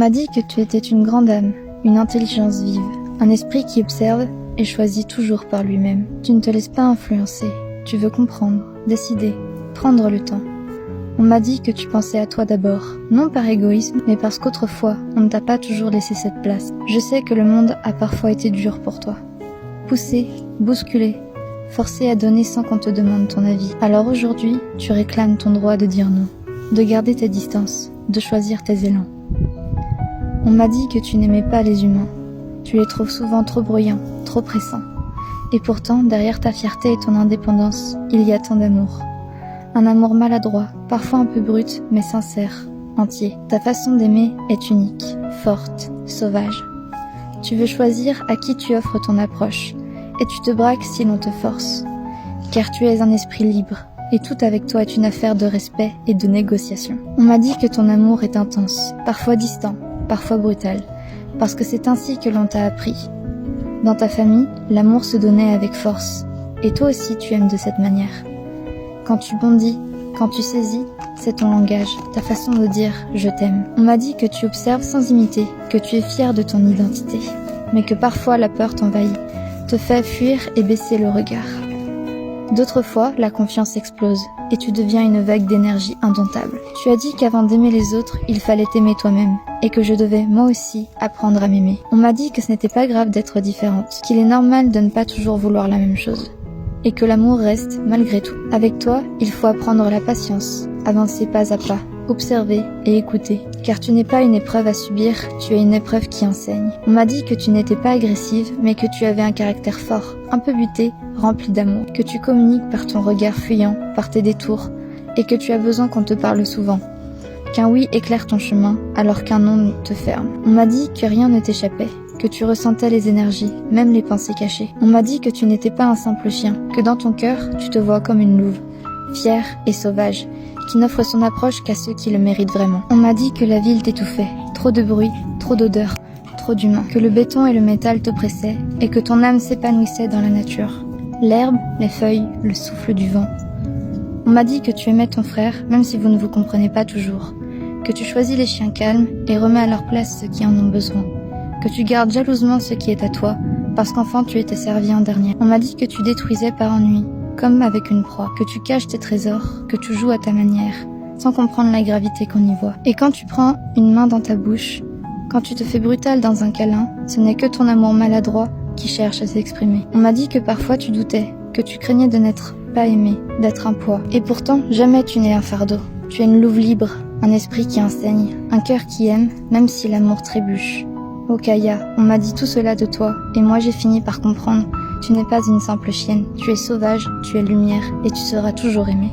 m'a dit que tu étais une grande âme, une intelligence vive, un esprit qui observe et choisit toujours par lui-même. Tu ne te laisses pas influencer, tu veux comprendre, décider, prendre le temps. On m'a dit que tu pensais à toi d'abord, non par égoïsme, mais parce qu'autrefois, on ne t'a pas toujours laissé cette place. Je sais que le monde a parfois été dur pour toi. Poussé, bousculé, forcé à donner sans qu'on te demande ton avis. Alors aujourd'hui, tu réclames ton droit de dire non, de garder tes distances, de choisir tes élans. On m'a dit que tu n'aimais pas les humains. Tu les trouves souvent trop bruyants, trop pressants. Et pourtant, derrière ta fierté et ton indépendance, il y a tant d'amour. Un amour maladroit, parfois un peu brut, mais sincère, entier. Ta façon d'aimer est unique, forte, sauvage. Tu veux choisir à qui tu offres ton approche, et tu te braques si l'on te force. Car tu es un esprit libre, et tout avec toi est une affaire de respect et de négociation. On m'a dit que ton amour est intense, parfois distant, parfois brutal, parce que c'est ainsi que l'on t'a appris. Dans ta famille, l'amour se donnait avec force, et toi aussi tu aimes de cette manière. Quand tu bondis, quand tu saisis, c'est ton langage, ta façon de dire « je t'aime ». On m'a dit que tu observes sans imiter, que tu es fier de ton identité, mais que parfois la peur t'envahit, te fait fuir et baisser le regard. D'autres fois, la confiance explose, et tu deviens une vague d'énergie indomptable. Tu as dit qu'avant d'aimer les autres, il fallait t'aimer toi-même, et que je devais, moi aussi, apprendre à m'aimer. On m'a dit que ce n'était pas grave d'être différente, qu'il est normal de ne pas toujours vouloir la même chose. Et que l'amour reste malgré tout. Avec toi, il faut apprendre la patience, avancer pas à pas, observer et écouter. Car tu n'es pas une épreuve à subir, tu es une épreuve qui enseigne. On m'a dit que tu n'étais pas agressive, mais que tu avais un caractère fort, un peu buté, rempli d'amour. Que tu communiques par ton regard fuyant, par tes détours, et que tu as besoin qu'on te parle souvent. Qu'un oui éclaire ton chemin, alors qu'un non te ferme. On m'a dit que rien ne t'échappait, que tu ressentais les énergies, même les pensées cachées. On m'a dit que tu n'étais pas un simple chien, que dans ton cœur, tu te vois comme une louve, fière et sauvage, qui n'offre son approche qu'à ceux qui le méritent vraiment. On m'a dit que la ville t'étouffait, trop de bruit, trop d'odeurs, trop d'humains, que le béton et le métal t'oppressaient, et que ton âme s'épanouissait dans la nature. L'herbe, les feuilles, le souffle du vent. On m'a dit que tu aimais ton frère, même si vous ne vous comprenez pas toujours, que tu choisis les chiens calmes et remets à leur place ceux qui en ont besoin. Que tu gardes jalousement ce qui est à toi, parce qu'enfant tu étais servi en dernier. On m'a dit que tu détruisais par ennui, comme avec une proie, que tu caches tes trésors, que tu joues à ta manière, sans comprendre la gravité qu'on y voit. Et quand tu prends une main dans ta bouche, quand tu te fais brutal dans un câlin, ce n'est que ton amour maladroit qui cherche à s'exprimer. On m'a dit que parfois tu doutais, que tu craignais de n'être pas aimé, d'être un poids. Et pourtant, jamais tu n'es un fardeau. Tu es une louve libre, un esprit qui enseigne, un cœur qui aime, même si l'amour trébuche. Oh Kaya, on m'a dit tout cela de toi, et moi j'ai fini par comprendre. Tu n'es pas une simple chienne, tu es sauvage, tu es lumière, et tu seras toujours aimée.